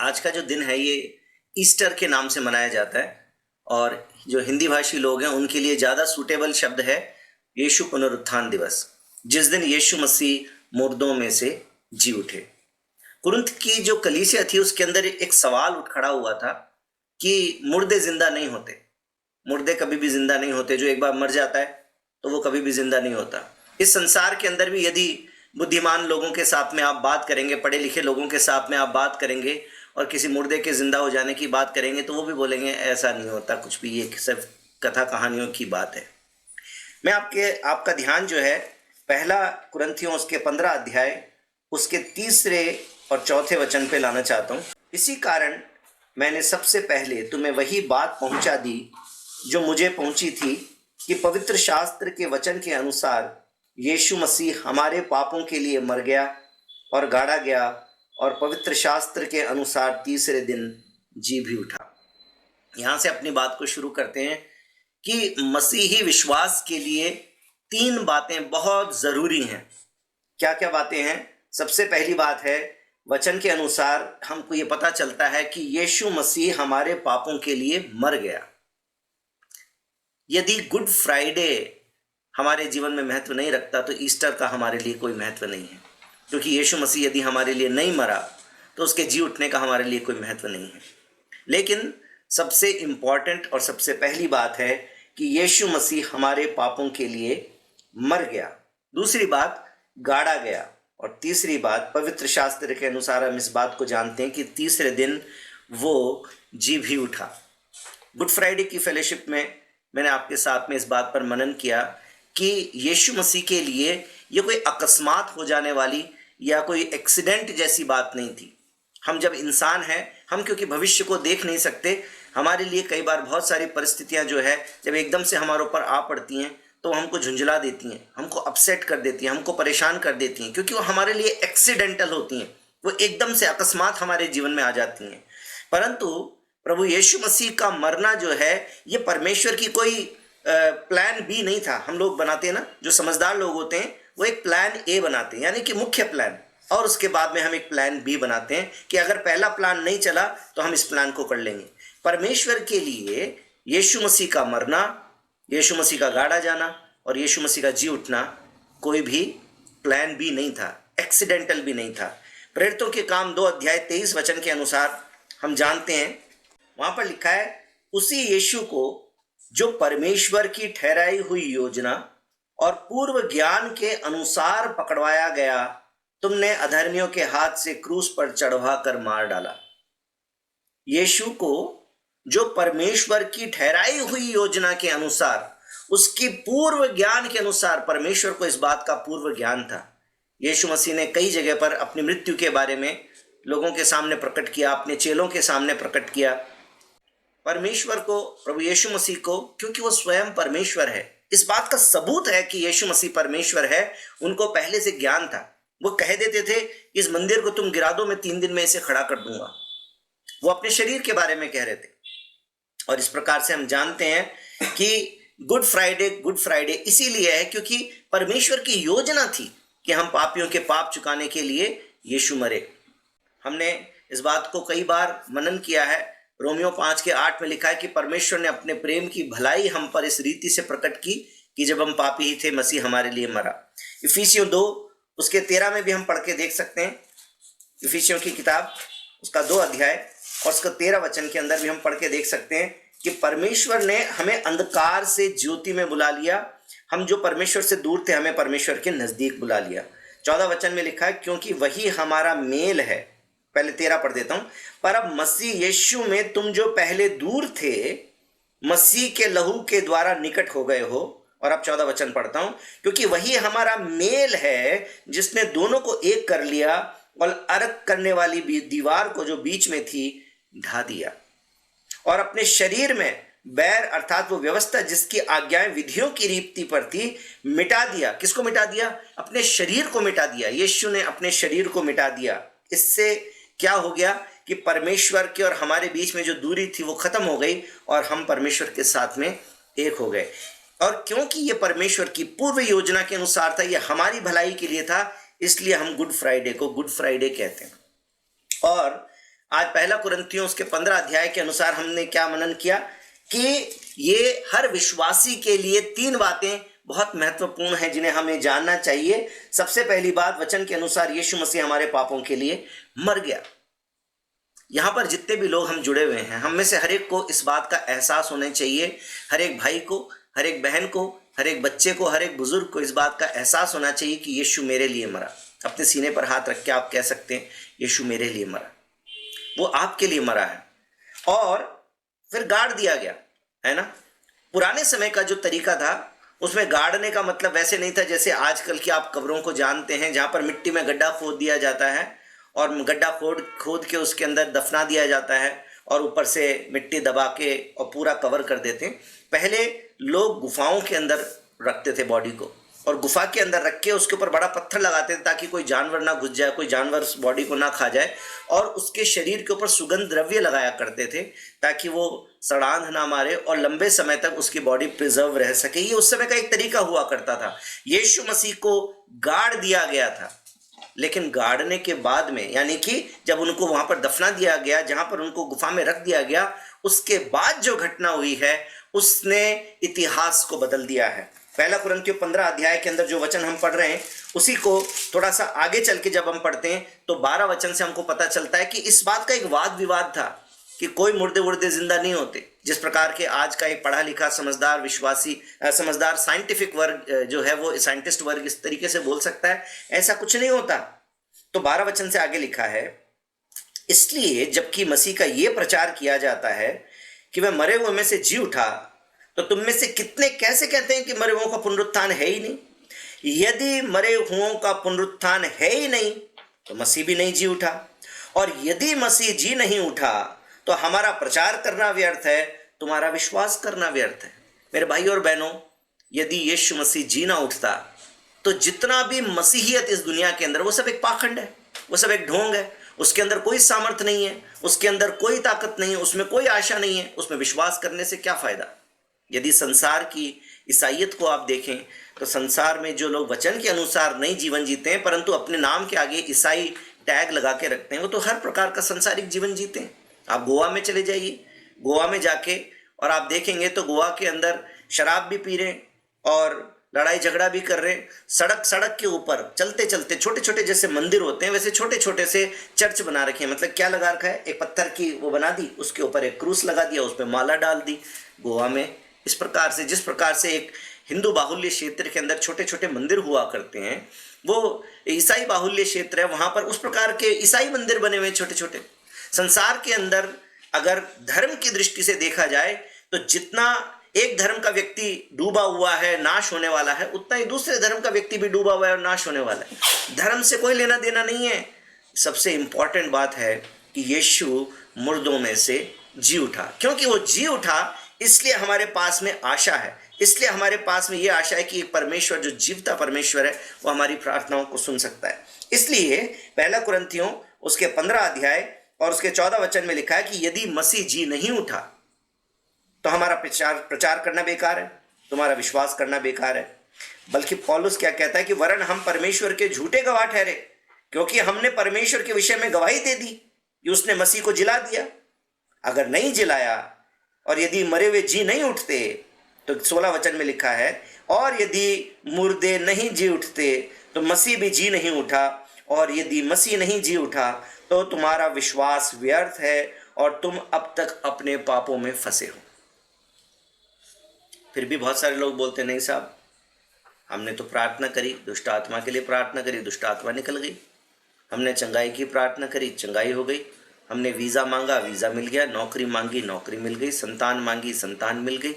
आज का जो दिन है ये ईस्टर के नाम से मनाया जाता है और जो हिंदी भाषी लोग हैं उनके लिए ज़्यादा सूटेबल शब्द है यीशु पुनरुत्थान दिवस, जिस दिन यीशु मसीह मुर्दों में से जी उठे। कुरिन्थ की जो कलीसिया थी उसके अंदर एक सवाल उठ खड़ा हुआ था कि मुर्दे जिंदा नहीं होते, मुर्दे कभी भी जिंदा नहीं होते। जो एक बार मर जाता है तो वो कभी भी जिंदा नहीं होता। इस संसार के अंदर भी यदि बुद्धिमान लोगों के साथ में आप बात करेंगे, पढ़े लिखे लोगों के साथ में आप बात करेंगे और किसी मुर्दे के जिंदा हो जाने की बात करेंगे तो वो भी बोलेंगे ऐसा नहीं होता कुछ भी, ये सिर्फ कथा कहानियों की बात है। मैं आपका ध्यान जो है पहला कुरिन्थियों उसके 15 अध्याय उसके 3 और 4 वचन पे लाना चाहता हूँ। इसी कारण मैंने सबसे पहले तुम्हें वही बात पहुंचा दी जो मुझे पहुंची थी कि पवित्र शास्त्र के वचन के अनुसार यीशु मसीह हमारे पापों के लिए मर गया और गाड़ा गया और पवित्र शास्त्र के अनुसार तीसरे दिन जी भी उठा। यहाँ से अपनी बात को शुरू करते हैं कि मसीही विश्वास के लिए 3 बातें बहुत ज़रूरी हैं। क्या क्या बातें हैं? सबसे पहली बात है, वचन के अनुसार हमको ये पता चलता है कि यीशु मसीह हमारे पापों के लिए मर गया। यदि गुड फ्राइडे हमारे जीवन में महत्व नहीं रखता तो ईस्टर का हमारे लिए कोई महत्व नहीं है, क्योंकि यीशु मसीह यदि हमारे लिए नहीं मरा तो उसके जी उठने का हमारे लिए कोई महत्व नहीं है। लेकिन सबसे इम्पॉर्टेंट और सबसे पहली बात है कि यीशु मसीह हमारे पापों के लिए मर गया। दूसरी बात, गाड़ा गया। और तीसरी बात, पवित्र शास्त्र के अनुसार हम इस बात को जानते हैं कि तीसरे दिन वो जी भी उठा। गुड फ्राइडे की फेलोशिप में मैंने आपके साथ में इस बात पर मनन किया कि यीशु मसीह के लिए ये कोई अकस्मात हो जाने वाली या कोई एक्सीडेंट जैसी बात नहीं थी। हम जब इंसान हैं, हम क्योंकि भविष्य को देख नहीं सकते, हमारे लिए कई बार बहुत सारी परिस्थितियां जो है जब एकदम से हमारे ऊपर आ पड़ती हैं तो हमको झुंझला देती हैं, हमको अपसेट कर देती हैं, हमको परेशान कर देती हैं, क्योंकि वो हमारे लिए एक्सीडेंटल होती हैं, वो एकदम से अकस्मात हमारे जीवन में आ जाती हैं। परंतु प्रभु यीशु मसीह का मरना जो है ये परमेश्वर की कोई प्लान बी नहीं था। हम लोग बनाते हैं ना, जो समझदार लोग होते हैं वो एक प्लान ए बनाते हैं, यानी कि मुख्य प्लान, और उसके बाद में हम एक प्लान बी बनाते हैं कि अगर पहला प्लान नहीं चला तो हम इस प्लान को कर लेंगे। परमेश्वर के लिए यीशु मसीह का मरना, यीशु मसीह का गाड़ा जाना और यीशु मसीह का जी उठना कोई भी प्लान बी नहीं था, एक्सीडेंटल भी नहीं था। प्रेरितों के काम 2 अध्याय 23 वचन के अनुसार हम जानते हैं, वहां पर लिखा है, उसी यीशु को जो परमेश्वर की ठहराई हुई योजना और पूर्व ज्ञान के अनुसार पकड़वाया गया, तुमने अधर्मियों के हाथ से क्रूस पर चढ़वा कर मार डाला। यीशु को जो परमेश्वर की ठहराई हुई योजना के अनुसार, उसकी पूर्व ज्ञान के अनुसार, परमेश्वर को इस बात का पूर्व ज्ञान था। यीशु मसीह ने कई जगह पर अपनी मृत्यु के बारे में लोगों के सामने प्रकट किया, अपने चेलों के सामने प्रकट किया। परमेश्वर को, प्रभु यीशु मसीह को, क्योंकि वो स्वयं परमेश्वर है, इस बात का सबूत है कि यीशु मसीह परमेश्वर है, उनको पहले से ज्ञान था। वो कह देते थे, इस मंदिर को तुम गिरा दो, मैं 3 दिन में इसे खड़ा कर दूंगा। वो अपने शरीर के बारे में कह रहे थे। और इस प्रकार से हम जानते हैं कि गुड फ्राइडे इसीलिए है क्योंकि परमेश्वर की योजना थी कि हम पापियों के पाप चुकाने के लिए यीशु मरे। हमने इस बात को कई बार मनन किया है। रोमियो 5:8 में लिखा है कि परमेश्वर ने अपने प्रेम की भलाई हम पर इस रीति से प्रकट की कि जब हम पापी ही थे मसीह हमारे लिए मरा। इफिसियों 2 उसके 13 में भी हम पढ़ के देख सकते हैं। इफिसियों की किताब उसका 2 अध्याय और उसका 13 वचन के अंदर भी हम पढ़ के देख सकते हैं कि परमेश्वर ने हमें अंधकार से ज्योति में बुला लिया। हम जो परमेश्वर से दूर थे हमें परमेश्वर के नजदीक बुला लिया। 14 वचन में लिखा है, क्योंकि वही हमारा मेल है। पहले 13 पढ़ देता हूं, पर अब मसीह यीशु में तुम जो पहले दूर थे मसीह के लहू के द्वारा निकट हो गए हो। और अब 14 वचन पढ़ता हूं, क्योंकि वही हमारा मेल है जिसने दोनों को एक कर लिया और अलग करने वाली दीवार को जो बीच में थी ढा दिया, और अपने शरीर में बैर अर्थात वो व्यवस्था जिसकी आज्ञाएं विधियों की रीति पर थी मिटा दिया। किसको मिटा दिया? अपने शरीर को मिटा दिया। यीशु ने अपने शरीर को मिटा दिया। इससे क्या हो गया कि परमेश्वर के और हमारे बीच में जो दूरी थी वो खत्म हो गई और हम परमेश्वर के साथ में एक हो गए। और क्योंकि ये परमेश्वर की पूर्व योजना के अनुसार था, ये हमारी भलाई के लिए था, इसलिए हम गुड फ्राइडे को गुड फ्राइडे कहते हैं। और आज पहला कुरिन्थियों उसके 15 अध्याय के अनुसार हमने क्या मनन किया कि ये हर विश्वासी के लिए 3 बातें बहुत महत्वपूर्ण हैं जिन्हें हमें जानना चाहिए। सबसे पहली बात, वचन के अनुसार यीशु मसीह हमारे पापों के लिए मर गया। यहाँ पर जितने भी लोग हम जुड़े हुए हैं, हम में से हर एक को इस बात का एहसास होना चाहिए, हर एक भाई को, हर एक बहन को, हर एक बच्चे को, हर एक बुजुर्ग को इस बात का एहसास होना चाहिए कि यीशु मेरे लिए मरा। अपने सीने पर हाथ रख के आप कह सकते हैं, यीशु मेरे लिए मरा, वो आपके लिए मरा है और फिर गाड़ दिया गया, है ना। पुराने समय का जो तरीका था उसमें गाड़ने का मतलब वैसे नहीं था जैसे आजकल की आप कब्रों को जानते हैं, जहाँ पर मिट्टी में गड्ढा खोद दिया जाता है और गड्ढा खोद के उसके अंदर दफना दिया जाता है और ऊपर से मिट्टी दबा के और पूरा कवर कर देते हैं। पहले लोग गुफाओं के अंदर रखते थे बॉडी को और गुफा के अंदर रख के उसके ऊपर बड़ा पत्थर लगाते थे ताकि कोई जानवर ना घुस जाए, कोई जानवर उस बॉडी को ना खा जाए, और उसके शरीर के ऊपर सुगंध द्रव्य लगाया करते थे ताकि वो सड़ांध ना मारे और लंबे समय तक उसकी बॉडी प्रिजर्व रह सके। ये उस समय का एक तरीका हुआ करता था। यीशु मसीह को गाड़ दिया गया था, लेकिन गाड़ने के बाद में, यानी कि जब उनको वहां पर दफना दिया गया, जहां पर उनको गुफा में रख दिया गया, उसके बाद जो घटना हुई है उसने इतिहास को बदल दिया है। पहला कुरिन्थियों 15 अध्याय के अंदर जो वचन हम पढ़ रहे हैं उसी को थोड़ा सा आगे चल के जब हम पढ़ते हैं तो 12 वचन से हमको पता चलता है कि इस बात का एक वाद विवाद था कि कोई मुर्दे उर्दे जिंदा नहीं होते। जिस प्रकार के आज का एक पढ़ा लिखा समझदार समझदार साइंटिफिक वर्ग जो है, वो साइंटिस्ट वर्ग इस तरीके से बोल सकता है, ऐसा कुछ नहीं होता। तो 12 वचन से आगे लिखा है, इसलिए जबकि मसीह का ये प्रचार किया जाता है कि वह मरे हुए में से जी उठा, तो तुम में से कितने कैसे कहते हैं कि मरे हुओं का पुनरुत्थान है ही नहीं। यदि मरे हुओं का पुनरुत्थान है ही नहीं तो मसीह भी नहीं जी उठा, और यदि मसीह जी नहीं उठा तो हमारा प्रचार करना व्यर्थ है, तुम्हारा विश्वास करना व्यर्थ है। मेरे भाई और बहनों, यदि यीशु मसीह जी ना उठता तो जितना भी मसीहियत इस दुनिया के अंदर, वो सब एक पाखंड है, वो सब एक ढोंग है। उसके अंदर कोई सामर्थ्य नहीं है, उसके अंदर कोई ताकत नहीं है, उसमें कोई आशा नहीं है। उसमें विश्वास करने से क्या फायदा। यदि संसार की ईसाइयत को आप देखें तो संसार में जो लोग वचन के अनुसार नहीं जीवन जीते हैं परंतु अपने नाम के आगे ईसाई टैग लगा के रखते हैं, वो तो हर प्रकार का संसारिक जीवन जीते हैं। आप गोवा में चले जाइए, गोवा में जाके और आप देखेंगे तो गोवा के अंदर शराब भी पी रहे हैं और लड़ाई झगड़ा भी कर रहे हैं। सड़क के ऊपर चलते चलते छोटे छोटे जैसे मंदिर होते हैं वैसे छोटे छोटे से चर्च बना रखे हैं। मतलब क्या लगा रखा है, एक पत्थर की वो बना दी, उसके ऊपर एक क्रूस लगा दिया, उस पर माला डाल दी। गोवा में इस प्रकार से, जिस प्रकार से एक हिंदू बाहुल्य क्षेत्र के अंदर छोटे छोटे मंदिर हुआ करते हैं, वो ईसाई बाहुल्य क्षेत्र है, वहां पर उस प्रकार के ईसाई मंदिर बने हुए छोटे छोटे। संसार के अंदर अगर धर्म की दृष्टि से देखा जाए तो जितना एक धर्म का व्यक्ति डूबा हुआ है, नाश होने वाला है, उतना ही दूसरे धर्म का व्यक्ति भी डूबा हुआ है और नाश होने वाला है। धर्म से कोई लेना देना नहीं है। सबसे इंपॉर्टेंट बात है कि यीशु मुर्दों में से जी उठा। क्योंकि वो जी उठा इसलिए हमारे पास में आशा है, इसलिए हमारे पास में ये आशा है कि एक परमेश्वर जो जीवता परमेश्वर है वो हमारी प्रार्थनाओं को सुन सकता है। इसलिए पहला कुरिन्थियों उसके 15 अध्याय और उसके 14 वचन में लिखा है कि यदि मसीह जी नहीं उठा तो हमारा प्रचार करना बेकार है, तुम्हारा विश्वास करना बेकार है। बल्कि पौलुस क्या कहता है कि वरन हम परमेश्वर के झूठे गवाह ठहरे, क्योंकि हमने परमेश्वर के विषय में गवाही दे दी कि उसने मसीह को जिला दिया। अगर नहीं जिलाया और यदि मरे हुए जी नहीं उठते तो 16 वचन में लिखा है, और यदि मुर्दे नहीं जी उठते तो मसीह भी जी नहीं उठा, और यदि मसीह नहीं जी उठा तो तुम्हारा विश्वास व्यर्थ है और तुम अब तक अपने पापों में फंसे हो। फिर भी बहुत सारे लोग बोलते नहीं साहब, हमने तो प्रार्थना करी, दुष्ट आत्मा के लिए प्रार्थना करी, दुष्ट आत्मा निकल गई। हमने चंगाई की प्रार्थना करी, चंगाई हो गई। हमने वीज़ा मांगा, वीज़ा मिल गया। नौकरी मांगी, नौकरी मिल गई। संतान मांगी, संतान मिल गई।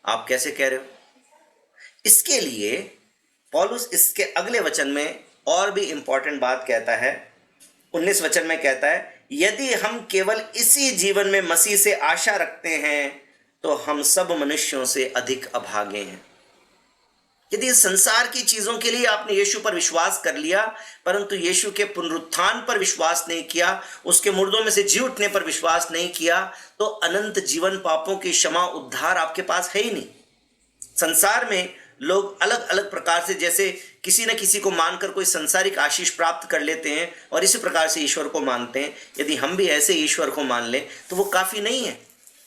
आप कैसे कह रहे हो? इसके लिए पौलुस इसके अगले वचन में और भी इंपॉर्टेंट बात कहता है। 19 वचन में कहता है, यदि हम केवल इसी जीवन में मसीह से आशा रखते हैं तो हम सब मनुष्यों से अधिक अभागे हैं। यदि इस संसार की चीजों के लिए आपने यीशु पर विश्वास कर लिया परंतु यीशु के पुनरुत्थान पर विश्वास नहीं किया, उसके मुर्दों में से जी उठने पर विश्वास नहीं किया, तो अनंत जीवन, पापों की क्षमा, उद्धार आपके पास है ही नहीं। संसार में लोग अलग अलग प्रकार से, जैसे किसी न किसी को मानकर कोई संसारिक आशीष प्राप्त कर लेते हैं और इसी प्रकार से ईश्वर को मानते हैं। यदि हम भी ऐसे ईश्वर को मान लें तो वो काफ़ी नहीं है।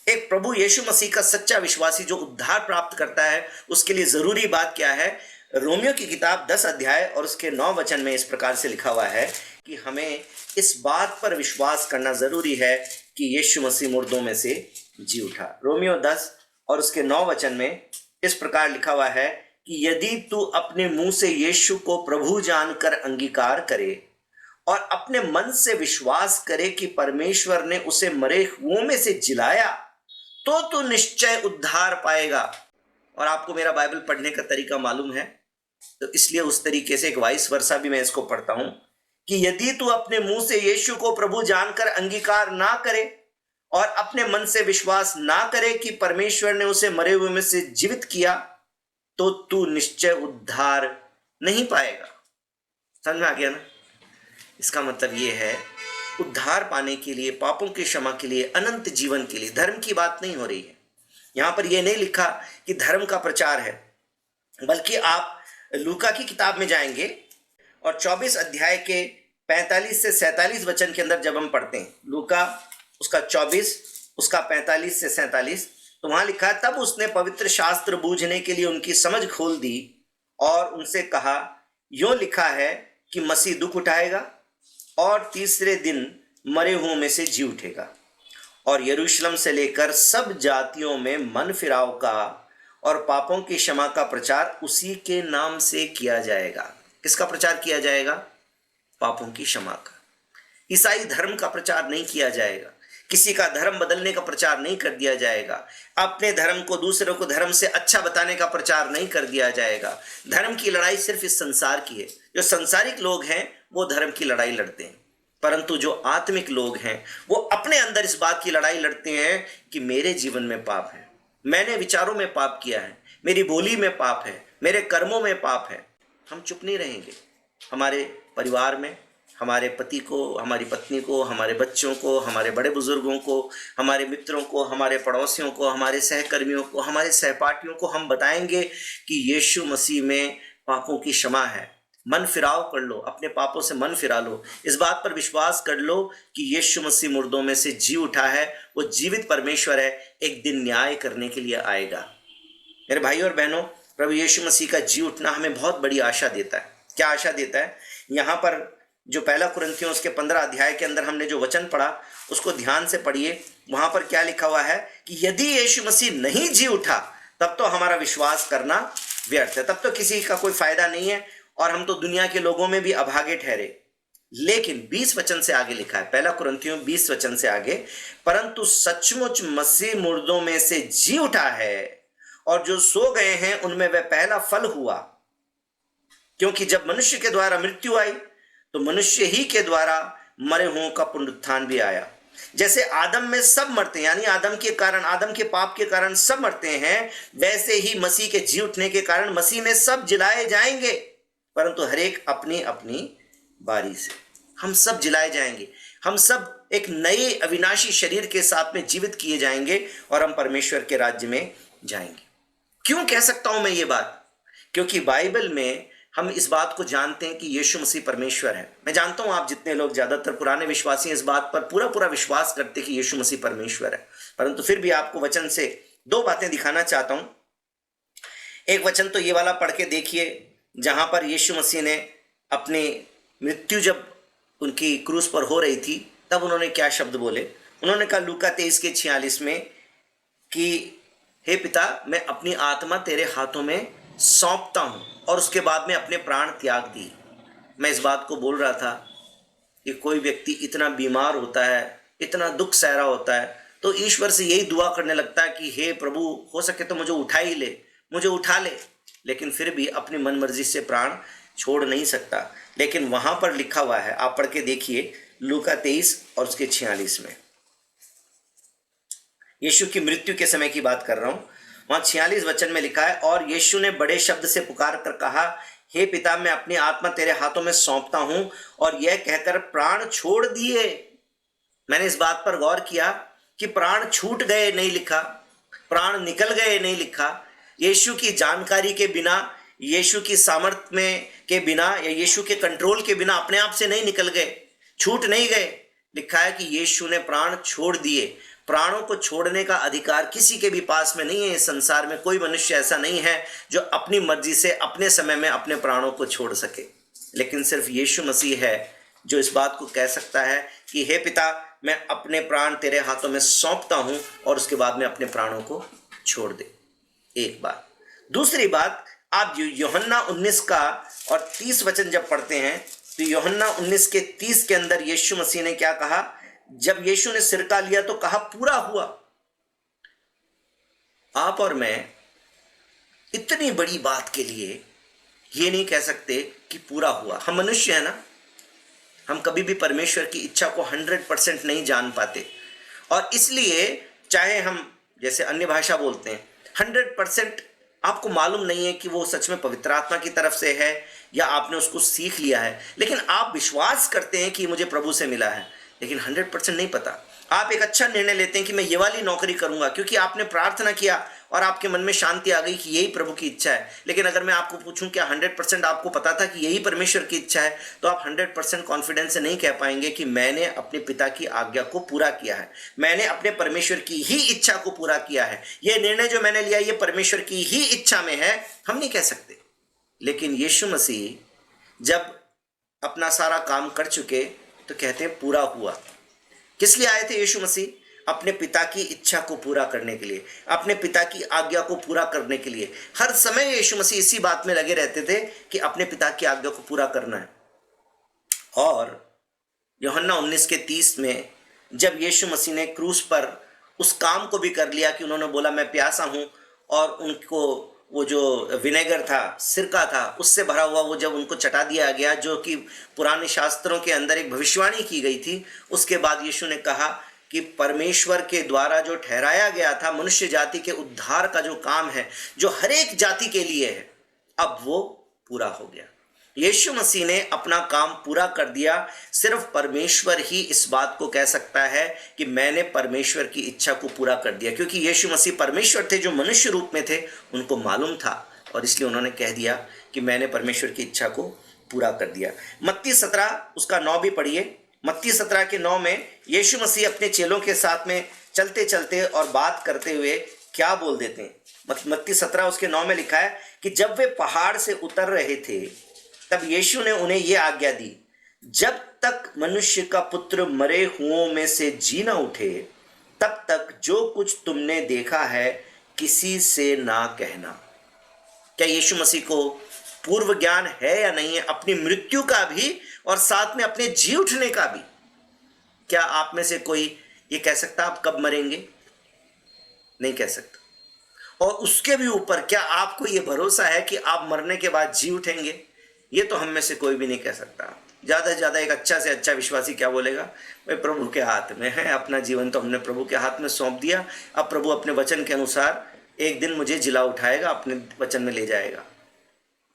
एक प्रभु यीशु मसीह का सच्चा विश्वासी जो उद्धार प्राप्त करता है, उसके लिए ज़रूरी बात क्या है? रोमियो की किताब 10 अध्याय और उसके 9 वचन में इस प्रकार से लिखा हुआ है कि हमें इस बात पर विश्वास करना ज़रूरी है कि यीशु मसीह मुर्दों में से जी उठा। रोमियो 10 और उसके 9 वचन में इस प्रकार लिखा हुआ है कि यदि तू अपने मुंह से यीशु को प्रभु जानकर अंगीकार करे और अपने मन से विश्वास करे कि परमेश्वर ने उसे मरे हुओं में से जिलाया, तो तू निश्चय उद्धार पाएगा। और आपको मेरा बाइबल पढ़ने का तरीका मालूम है, तो इसलिए उस तरीके से एक वाइस वर्सा भी मैं इसको पढ़ता हूं कि यदि तू अपने मुंह से यीशु को प्रभु जानकर अंगीकार ना करे और अपने मन से विश्वास ना करे कि परमेश्वर ने उसे मरे हुए में से जीवित किया, तो तू निश्चय उद्धार नहीं पाएगा। समझ में आ गया ना? इसका मतलब ये है, उद्धार पाने के लिए, पापों की क्षमा के लिए, अनंत जीवन के लिए धर्म की बात नहीं हो रही है। यहां पर यह नहीं लिखा कि धर्म का प्रचार है, बल्कि आप लूका की किताब में जाएंगे और 24 अध्याय के 45 से 47 वचन के अंदर जब हम पढ़ते हैं, लूका उसका 24 उसका 45 से 47, तो वहां लिखा है, तब उसने पवित्र शास्त्र बूझने के लिए उनकी समझ खोल दी और उनसे कहा, यों लिखा है कि मसीह दुख उठाएगा और तीसरे दिन मरे हुओं में से जी उठेगा और यरूशलेम से लेकर सब जातियों में मन फिराव का और पापों की क्षमा का प्रचार उसी के नाम से किया जाएगा। किसका प्रचार किया जाएगा? पापों की क्षमा का। ईसाई धर्म का प्रचार नहीं किया जाएगा, किसी का धर्म बदलने का प्रचार नहीं कर दिया जाएगा, अपने धर्म को दूसरों को धर्म से अच्छा बताने का प्रचार नहीं कर दिया जाएगा। धर्म की लड़ाई सिर्फ इस संसार की है। जो संसारिक लोग हैं वो धर्म की लड़ाई लड़ते हैं, परंतु जो आत्मिक लोग हैं वो अपने अंदर इस बात की लड़ाई लड़ते हैं कि मेरे जीवन में पाप है, मैंने विचारों में पाप किया है, मेरी बोली में पाप है, मेरे कर्मों में पाप है। हम चुप नहीं रहेंगे। हमारे परिवार में हमारे पति को, हमारी पत्नी को, हमारे बच्चों को, हमारे बड़े बुजुर्गों को, हमारे मित्रों को, हमारे पड़ोसियों को, हमारे सहकर्मियों को, हमारे सहपाठियों को हम बताएंगे कि यीशु मसीह में पापों की क्षमा है। मन फिराव कर लो, अपने पापों से मन फिरा लो, इस बात पर विश्वास कर लो कि यीशु मसीह मुर्दों में से जी उठा है, वो जीवित परमेश्वर है, एक दिन न्याय करने के लिए आएगा। मेरे भाई और बहनों, प्रभु यीशु मसीह का जी उठना हमें बहुत बड़ी आशा देता है। क्या आशा देता है? यहाँ पर जो पहला कुरिन्थियों उसके 15 अध्याय के अंदर हमने जो वचन पढ़ा उसको ध्यान से पढ़िए। वहां पर क्या लिखा हुआ है कि यदि यीशु मसीह नहीं जी उठा तब तो हमारा विश्वास करना व्यर्थ है, तब तो किसी का कोई फायदा नहीं है और हम तो दुनिया के लोगों में भी अभागे ठहरे। लेकिन 20 वचन से आगे लिखा है, पहला कुरिन्थियों 20 वचन से आगे, परंतु सचमुच मसीह मुर्दों में से जी उठा है और जो सो गए हैं उनमें वह पहला फल हुआ। क्योंकि जब मनुष्य के द्वारा मृत्यु आई तो मनुष्य ही के द्वारा मरे हुओं का पुनरुत्थान भी आया। जैसे आदम में सब मरते हैं, यानी आदम के कारण, आदम के पाप के कारण सब मरते हैं, वैसे ही मसीह के जी उठने के कारण मसीह में सब जिलाए जाएंगे, परंतु हर एक अपनी अपनी बारी से। हम सब जिलाए जाएंगे, हम सब एक नए अविनाशी शरीर के साथ में जीवित किए जाएंगे और हम परमेश्वर के राज्य में जाएंगे। क्यों कह सकता हूं मैं ये बात? क्योंकि बाइबल में हम इस बात को जानते हैं कि यीशु मसीह परमेश्वर है। मैं जानता हूं आप जितने लोग, ज्यादातर पुराने विश्वासी इस बात पर पूरा विश्वास करते हैं कि यीशु मसीह परमेश्वर है, परंतु फिर भी आपको वचन से दो बातें दिखाना चाहता हूं। एक वचन तो ये वाला पढ़ के देखिए जहां पर यीशु मसीह ने अपनी मृत्यु जब उनकी क्रूस पर हो रही थी तब उन्होंने क्या शब्द बोले। उन्होंने कहा लूका 23 के 46 में कि हे पिता, मैं अपनी आत्मा तेरे हाथों में सौंपता हूं, और उसके बाद में अपने प्राण त्याग दिए। मैं इस बात को बोल रहा था कि कोई व्यक्ति इतना बीमार होता है, इतना दुख सह रहा होता है, तो ईश्वर से यही दुआ करने लगता है कि हे प्रभु, हो सके तो मुझे उठा ही ले, मुझे उठा ले, लेकिन फिर भी अपनी मन मर्जी से प्राण छोड़ नहीं सकता। लेकिन वहां पर लिखा हुआ है, आप पढ़ के देखिए, लूका 23 और उसके 46 में, यीशु की मृत्यु के समय की बात कर रहा हूं। वहां 46 वचन में लिखा है, और यीशु ने बड़े शब्द से पुकार कर कहा, हे पिता, मैं अपनी आत्मा तेरे हाथों में सौंपता हूं, और यह कहकर प्राण छोड़ दिए। मैंने इस बात पर गौर किया कि प्राण छूट गए नहीं लिखा, प्राण निकल गए नहीं लिखा, यीशु की जानकारी के बिना, यीशु की सामर्थ्य में के बिना या यीशु के कंट्रोल के बिना अपने आप से नहीं निकल गए, छूट नहीं गए। लिखा है कि यीशु ने प्राण छोड़ दिए। प्राणों को छोड़ने का अधिकार किसी के भी पास में नहीं है। इस संसार में कोई मनुष्य ऐसा नहीं है जो अपनी मर्जी से अपने समय में अपने प्राणों को छोड़ सके, लेकिन सिर्फ यीशु मसीह है जो इस बात को कह सकता है कि हे पिता, मैं अपने प्राण तेरे हाथों में सौंपता हूं, और उसके बाद में अपने प्राणों को छोड़ दे। एक बात। दूसरी बात, आप यूहन्ना 19 का और 30 वचन जब पढ़ते हैं तो यूहन्ना 19 के 30 के अंदर यीशु मसीह ने क्या कहा? जब यीशु ने सिरका लिया तो कहा पूरा हुआ। आप और मैं इतनी बड़ी बात के लिए ये नहीं कह सकते कि पूरा हुआ। हम मनुष्य है ना, हम कभी भी परमेश्वर की इच्छा को 100% नहीं जान पाते, और इसलिए चाहे हम जैसे अन्य भाषा बोलते हैं 100% आपको मालूम नहीं है कि वो सच में पवित्र आत्मा की तरफ से है या आपने उसको सीख लिया है, लेकिन आप विश्वास करते हैं कि मुझे प्रभु से मिला है, लेकिन 100% नहीं पता। आप एक अच्छा निर्णय लेते हैं कि मैं ये वाली नौकरी करूंगा क्योंकि आपने प्रार्थना किया और आपके मन में शांति आ गई कि यही प्रभु की इच्छा है। लेकिन अगर मैं आपको पूछूं क्या 100% आपको पता था कि यही परमेश्वर की इच्छा है, तो आप 100% कॉन्फिडेंस से नहीं कह पाएंगे कि मैंने अपने पिता की आज्ञा को पूरा किया है, मैंने अपने परमेश्वर की ही इच्छा को पूरा किया है, ये निर्णय जो मैंने लिया ये परमेश्वर की ही इच्छा में है, हम नहीं कह सकते। लेकिन यीशु मसीह जब अपना सारा काम कर चुके तो कहते हैं पूरा हुआ। किस लिए आए थे यीशु मसीह? अपने पिता की इच्छा को पूरा करने के लिए, अपने पिता की आज्ञा को पूरा करने के लिए। हर समय यीशु मसीह इसी बात में लगे रहते थे कि अपने पिता की आज्ञा को पूरा करना है। और यूहन्ना 19 के 30 में जब यीशु मसीह ने क्रूस पर उस काम को भी कर लिया कि उन्होंने बोला मैं प्यासा हूं, और उनको वो जो विनेगर था, सिरका था, उससे भरा हुआ वो जब उनको चटा दिया गया, जो कि पुराने शास्त्रों के अंदर एक भविष्यवाणी की गई थी, उसके बाद यीशु ने कहा कि परमेश्वर के द्वारा जो ठहराया गया था मनुष्य जाति के उद्धार का जो काम है, जो हर एक जाति के लिए है, अब वो पूरा हो गया। यीशु मसीह ने अपना काम पूरा कर दिया। सिर्फ परमेश्वर ही इस बात को कह सकता है कि मैंने परमेश्वर की इच्छा को पूरा कर दिया, क्योंकि यीशु मसीह परमेश्वर थे जो मनुष्य रूप में थे, उनको मालूम था, और इसलिए उन्होंने कह दिया कि मैंने परमेश्वर की इच्छा को पूरा कर दिया। मत्ती 17 उसका 9 भी पढ़िए। मत्ती 17 के 9 में यीशु मसीह अपने चेलों के साथ में चलते चलते और बात करते हुए क्या बोल देते हैं? मत्ती 17 उसके 9 में लिखा है कि जब वे पहाड़ से उतर रहे थे तब यीशु ने उन्हें यह आज्ञा दी, जब तक मनुष्य का पुत्र मरे हुओं में से जी न उठे तब तक जो कुछ तुमने देखा है किसी से ना कहना। क्या यीशु मसीह को पूर्व ज्ञान है या नहीं है अपनी मृत्यु का भी और साथ में अपने जी उठने का भी? क्या आप में से कोई ये कह सकता आप कब मरेंगे? नहीं कह सकता। और उसके भी ऊपर क्या आपको ये भरोसा है कि आप मरने के बाद जी उठेंगे? ये तो हम में से कोई भी नहीं कह सकता। ज़्यादा से ज़्यादा एक अच्छा से अच्छा विश्वासी क्या बोलेगा? भाई प्रभु के हाथ में है, अपना जीवन तो हमने प्रभु के हाथ में सौंप दिया, अब प्रभु अपने वचन के अनुसार एक दिन मुझे जिला उठाएगा, अपने वचन में ले जाएगा।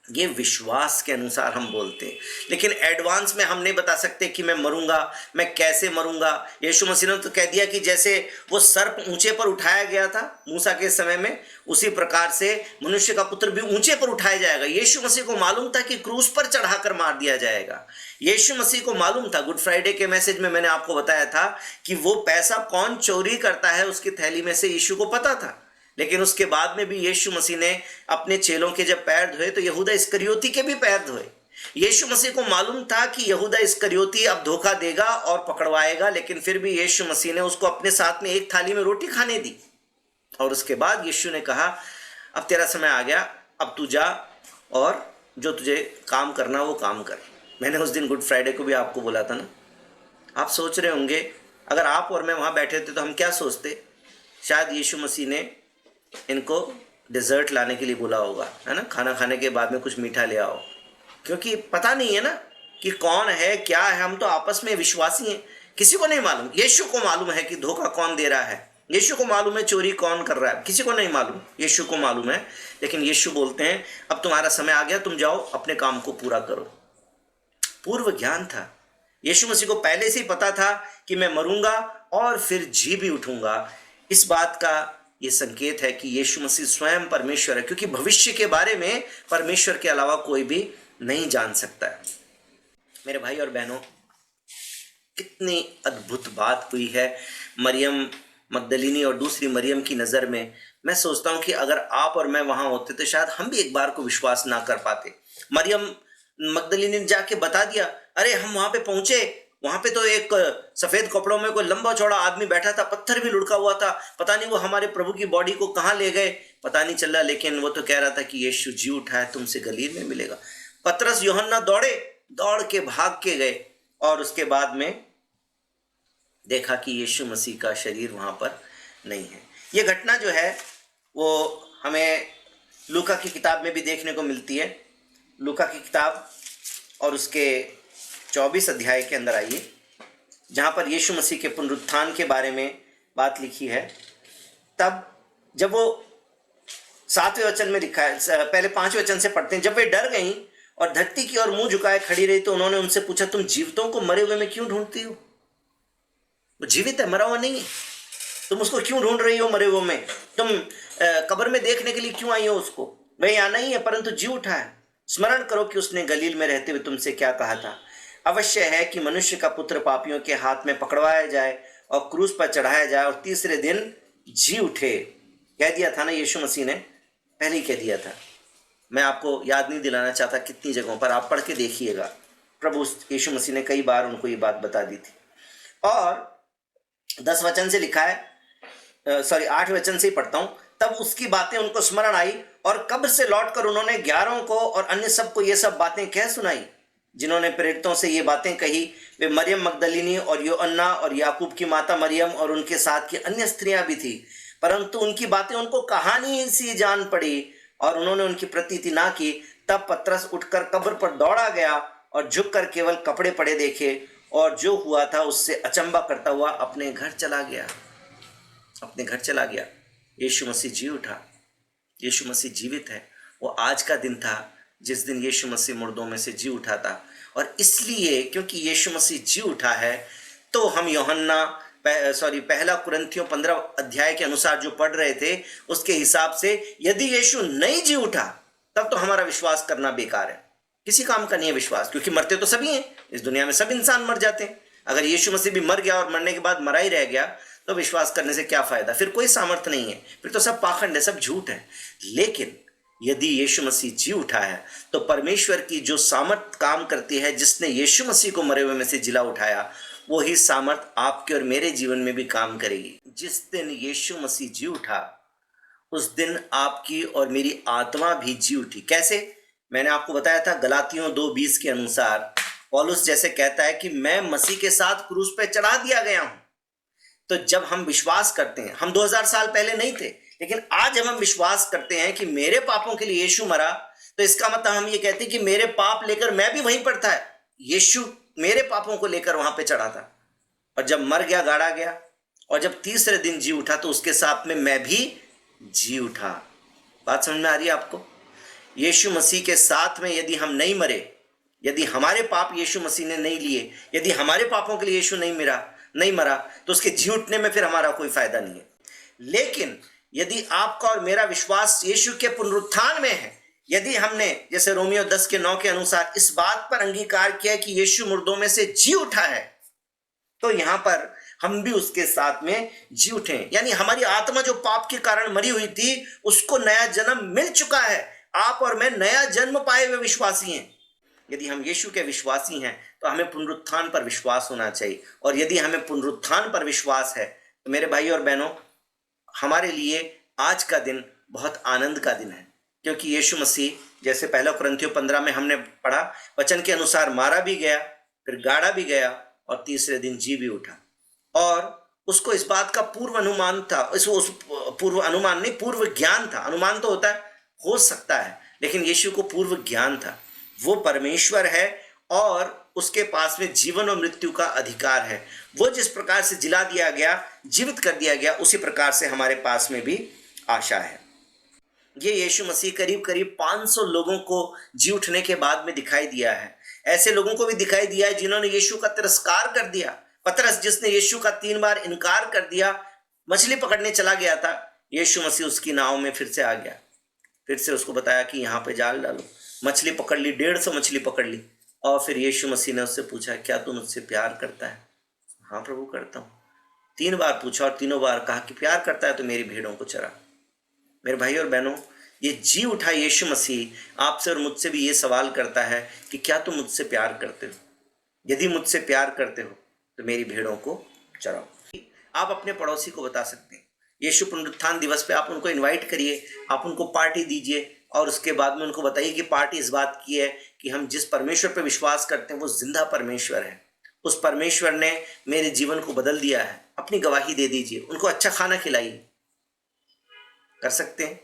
ये विश्वास के अनुसार हम बोलते हैं, लेकिन एडवांस में हम नहीं बता सकते कि मैं मरूंगा, मैं कैसे मरूंगा। यीशु मसीह ने तो कह दिया कि जैसे वो सर्प ऊंचे पर उठाया गया था मूसा के समय में, उसी प्रकार से मनुष्य का पुत्र भी ऊंचे पर उठाया जाएगा। यीशु मसीह को मालूम था कि क्रूस पर चढ़ाकर मार दिया जाएगा। यीशु मसीह को मालूम था, गुड फ्राइडे के मैसेज में मैंने आपको बताया था कि वो पैसा कौन चोरी करता है उसकी थैली में से यीशु को पता था। लेकिन उसके बाद में भी यीशु मसीह ने अपने चेलों के जब पैर धोए तो यहूदा इस्करियोती के भी पैर धोए। यीशु मसीह को मालूम था कि यहूदा इस्करियोती अब धोखा देगा और पकड़वाएगा, लेकिन फिर भी यीशु मसीह ने उसको अपने साथ में एक थाली में रोटी खाने दी। और उसके बाद यीशु ने कहा अब तेरा समय आ गया, अब तू जा और जो तुझे काम करना वो काम कर। मैंने उस दिन गुड फ्राइडे को भी आपको बोला था ना। आप सोच रहे होंगे अगर आप और मैं वहाँ बैठे थे तो हम क्या सोचते? शायद यीशु मसीह ने इनको डिज़र्ट लाने के लिए बोला होगा, है ना, खाना खाने के बाद में कुछ मीठा ले आओ, क्योंकि पता नहीं है ना कि कौन है क्या है। हम तो आपस में विश्वासी हैं, किसी को नहीं मालूम। यीशु को मालूम है कि धोखा कौन दे रहा है, यीशु को मालूम है चोरी कौन कर रहा है, किसी को नहीं मालूम, यीशु को मालूम है। लेकिन यीशु बोलते हैं अब तुम्हारा समय आ गया, तुम जाओ अपने काम को पूरा करो। पूर्व ज्ञान था। यीशु मसीह को पहले से ही पता था कि मैं मरूंगा और फिर जी भी उठूंगा। इस बात का ये संकेत है कि यीशु मसीह स्वयं परमेश्वर है, क्योंकि भविष्य के बारे में परमेश्वर के अलावा कोई भी नहीं जान सकता है। मेरे भाई और बहनों, कितनी अद्भुत बात हुई है मरियम मगदलिनी और दूसरी मरियम की नज़र में। मैं सोचता हूँ कि अगर आप और मैं वहाँ होते तो शायद हम भी एक बार को विश्वास ना कर पाते। मरियम मगदलिनी ने जाके बता दिया, अरे हम वहाँ पे पहुँचे, वहाँ पे तो एक सफ़ेद कपड़ों में कोई लंबा चौड़ा आदमी बैठा था, पत्थर भी लुढ़का हुआ था, पता नहीं वो हमारे प्रभु की बॉडी को कहाँ ले गए, पता नहीं चला, लेकिन वो तो कह रहा था कि यीशु जी उठा है, तुमसे गलील में मिलेगा। पतरस यूहन्ना दौड़ के भाग के गए और उसके बाद में देखा कि यीशु मसीह का शरीर वहाँ पर नहीं है। ये घटना जो है वो हमें लूका की किताब में भी देखने को मिलती है। लूका की किताब और उसके 24 अध्याय के अंदर आइए, जहाँ पर यीशु मसीह के पुनरुत्थान के बारे में बात लिखी है। तब जब वो 7वें वचन में लिखा है, पहले 5 वचन से पढ़ते हैं। जब वे डर गईं और धरती की ओर मुंह झुकाए खड़ी रही तो उन्होंने उनसे पूछा, तुम जीवितों को मरे हुए में क्यों ढूंढती हो? वो जीवित है, मरा हुआ नहीं है। तुम उसको क्यों ढूंढ रही हो मरे हुए में? तुम कब्र में देखने के लिए क्यों आई हो उसको? वह यहाँ नहीं है परंतु जी उठा है। स्मरण करो कि उसने गलील में रहते हुए तुमसे क्या कहा था, अवश्य है कि मनुष्य का पुत्र पापियों के हाथ में पकड़वाया जाए और क्रूस पर चढ़ाया जाए और तीसरे दिन जी उठे। कह दिया था ना यीशु मसीह ने, पहले ही कह दिया था। मैं आपको याद नहीं दिलाना चाहता कितनी जगहों पर, आप पढ़ के देखिएगा। प्रभु यीशु मसीह ने कई बार उनको ये बात बता दी थी। और 10 वचन से लिखा है, 8 वचन से ही पढ़ता हूँ। तब उसकी बातें उनको स्मरण आई और कब्र से लौटकर उन्होंने 11 को और अन्य सबको ये सब बातें कह सुनाई जिन्होंने प्रेरितों से ये बातें कही। वे मरियम मगदलिनी और योअन्ना और याकूब की माता मरियम और उनके साथ की अन्य स्त्रियां भी थी, परंतु उनकी बातें उनको कहानी सी जान पड़ी और उन्होंने उनकी प्रतीति ना की। तब पतरस उठकर कब्र पर दौड़ा गया और झुककर केवल कपड़े पड़े देखे और जो हुआ था उससे अचंबा करता हुआ अपने घर चला गया। यीशु मसीह जी उठा, यीशु मसीह जीवित है। वो आज का दिन था जिस दिन यीशु मसीह मुर्दों में से जी उठा था। और इसलिए क्योंकि यीशु मसीह जी उठा है तो हम पहला कुरिन्थियों 15 अध्याय के अनुसार जो पढ़ रहे थे उसके हिसाब से यदि यीशु नहीं जी उठा तब तो हमारा विश्वास करना बेकार है, किसी काम का नहीं है विश्वास, क्योंकि मरते तो सभी हैं। इस दुनिया में सब इंसान मर जाते हैं। अगर यीशु मसीह भी मर गया और मरने के बाद मरा ही रह गया तो विश्वास करने से क्या फायदा? फिर कोई सामर्थ्य नहीं है, फिर तो सब पाखंड है, सब झूठ है। लेकिन यदि यीशु मसीह जी उठा है तो परमेश्वर की जो सामर्थ काम करती है, जिसने यीशु मसीह को मरे हुए में से जिला उठाया, वो ही सामर्थ आपके और मेरे जीवन में भी काम करेगी। जिस दिन यीशु मसीह जी उठा उस दिन आपकी और मेरी आत्मा भी जी उठी। कैसे? मैंने आपको बताया था गलातियों 2:20 के अनुसार पौलुस जैसे कहता है कि मैं मसीह के साथ क्रूस पे चढ़ा दिया गया हूं। तो जब हम विश्वास करते हैं, हम 2000 साल पहले नहीं थे, लेकिन आज जब हम विश्वास करते हैं कि मेरे पापों के लिए यीशु मरा, तो इसका मतलब हम ये कहते हैं कि मेरे पाप लेकर मैं भी वहीं पर था। यीशु मेरे पापों को लेकर वहां पे चढ़ा था और जब मर गया, गाड़ा गया, और जब तीसरे दिन जी उठा तो उसके साथ में मैं भी जी उठा। बात समझ में आ रही है आपको? यीशु मसीह के साथ में यदि हम नहीं मरे, यदि हमारे पाप यीशु मसीह ने नहीं लिए, यदि हमारे पापों के लिए यीशु नहीं मरा तो उसके जी उठने में फिर हमारा कोई फायदा नहीं है। लेकिन यदि आपका और मेरा विश्वास यीशु के पुनरुत्थान में है, यदि हमने जैसे रोमियो 10:9 के अनुसार इस बात पर अंगीकार किया कि यीशु मुर्दों में से जी उठा है, तो यहां पर हम भी उसके साथ में जी उठे। यानी हमारी आत्मा जो पाप के कारण मरी हुई थी उसको नया जन्म मिल चुका है। आप और मैं नया जन्म पाए हुए विश्वासी हैं। यदि हम यीशु के विश्वासी हैं तो हमें पुनरुत्थान पर विश्वास होना चाहिए। और यदि हमें पुनरुत्थान पर विश्वास है तो मेरे भाई और बहनों, हमारे लिए आज का दिन बहुत आनंद का दिन है, क्योंकि यीशु मसीह जैसे पहला कुरिन्थियों 15 में हमने पढ़ा, वचन के अनुसार मारा भी गया, फिर गाड़ा भी गया और तीसरे दिन जी भी उठा। और उसको इस बात का पूर्व अनुमान था, पूर्व ज्ञान था। अनुमान तो होता है, हो सकता है, लेकिन यीशु को पूर्व ज्ञान था। वो परमेश्वर है और उसके पास में जीवन और मृत्यु का अधिकार है। वो जिस प्रकार से जिला दिया गया, जीवित कर दिया गया, उसी प्रकार से हमारे पास में भी आशा है। ये यीशु मसीह करीब 500 लोगों को जी उठने के बाद में दिखाई दिया है। ऐसे लोगों को भी दिखाई दिया है जिन्होंने यीशु का तिरस्कार कर दिया। पतरस जिसने यीशु का 3 बार इनकार कर दिया, मछली पकड़ने चला गया था, यीशु मसीह उसकी नाव में फिर से आ गया, फिर से उसको बताया कि यहाँ पे जाल डालो। मछली पकड़ ली, 150 मछली पकड़ ली। और फिर यीशु मसीह ने उससे पूछा, क्या तू मुझसे प्यार करता है? हाँ प्रभु, करता हूँ। 3 बार पूछा और तीनों बार कहा कि प्यार करता है तो मेरी भेड़ों को चरा। मेरे भाई और बहनों, ये जी उठा यीशु मसीह आपसे और मुझसे भी ये सवाल करता है कि क्या तुम मुझसे प्यार करते हो? यदि मुझसे प्यार करते हो तो मेरी भेड़ों को चराओ। आप अपने पड़ोसी को बता सकते हैं, यीशु पुनरुत्थान दिवस पे आप उनको इनवाइट करिए, आप उनको पार्टी दीजिए और उसके बाद में उनको बताइए कि पार्टी इस बात की है कि हम जिस परमेश्वर पे विश्वास करते हैं वो जिंदा परमेश्वर है, उस परमेश्वर ने मेरे जीवन को बदल दिया है। अपनी गवाही दे दीजिए, उनको अच्छा खाना खिलाइए। कर सकते हैं,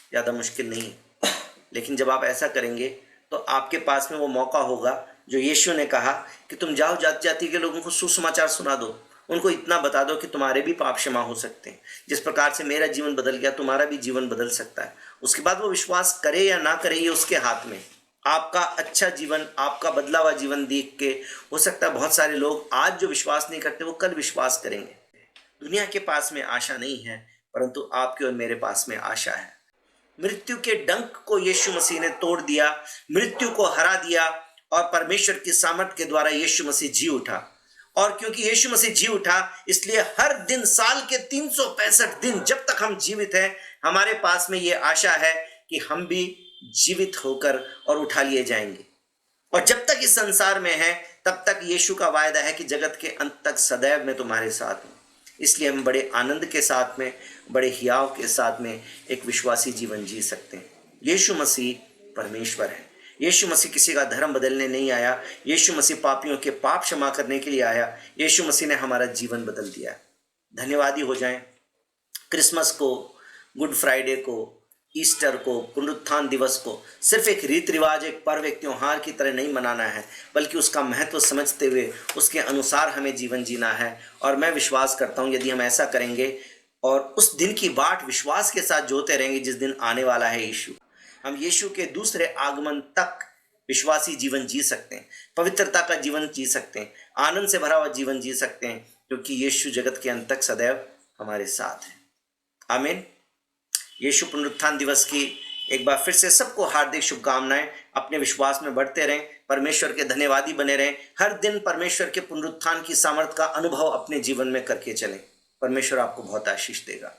ज़्यादा मुश्किल नहीं है। लेकिन जब आप ऐसा करेंगे तो आपके पास में वो मौका होगा जो यीशु ने कहा कि तुम जाओ, जाति जाति के लोगों को सुसमाचार सुना दो, उनको इतना बता दो कि तुम्हारे भी पाप क्षमा हो सकते हैं। जिस प्रकार से मेरा जीवन बदल गया, तुम्हारा भी जीवन बदल सकता है। उसके बाद वो विश्वास करे या ना करे, ये उसके हाथ में। आपका अच्छा जीवन, आपका बदला हुआ जीवन देख के हो सकता है बहुत सारे लोग आज जो विश्वास नहीं करते वो कल विश्वास करेंगे। दुनिया के पास में आशा नहीं है, परंतु आपके और मेरे पास में आशा है। मृत्यु के डंक को यीशु मसीह ने तोड़ दिया, मृत्यु को हरा दिया और परमेश्वर की सामर्थ के द्वारा यीशु मसीह जी उठा। और क्योंकि यीशु मसीह जी उठा, इसलिए हर दिन साल के 365 दिन जब तक हम जीवित हैं, हमारे पास में ये आशा है कि हम भी जीवित होकर और उठा लिए जाएंगे। और जब तक इस संसार में है तब तक यीशु का वायदा है कि जगत के अंत तक सदैव मैं तुम्हारे साथ हूँ। इसलिए हम बड़े आनंद के साथ में, बड़े हियाव के साथ में एक विश्वासी जीवन जी सकते हैं। यीशु मसीह परमेश्वर है। यीशु मसीह किसी का धर्म बदलने नहीं आया, यीशु मसीह पापियों के पाप क्षमा करने के लिए आया। यीशु मसीह ने हमारा जीवन बदल दिया। धन्यवादी हो जाएं। क्रिसमस को, गुड फ्राइडे को, ईस्टर को, पुनरुत्थान दिवस को सिर्फ एक रीति रिवाज, एक पर्व, एक त्योहार की तरह नहीं मनाना है, बल्कि उसका महत्व समझते हुए उसके अनुसार हमें जीवन जीना है। और मैं विश्वास करता हूँ यदि हम ऐसा करेंगे और उस दिन की बाट विश्वास के साथ जोते रहेंगे जिस दिन आने वाला है यीशु, हम यीशु के दूसरे आगमन तक विश्वासी जीवन जी सकते हैं, पवित्रता का जीवन जी सकते हैं, आनंद से भरा हुआ जीवन जी सकते हैं, क्योंकि यीशु जगत के अंत तक सदैव हमारे साथ है। आमीन। यीशु पुनरुत्थान दिवस की एक बार फिर से सबको हार्दिक शुभकामनाएं। अपने विश्वास में बढ़ते रहें, परमेश्वर के धन्यवादी बने रहें, हर दिन परमेश्वर के पुनरुत्थान की सामर्थ का अनुभव अपने जीवन में करके चलें। परमेश्वर आपको बहुत आशीष देगा।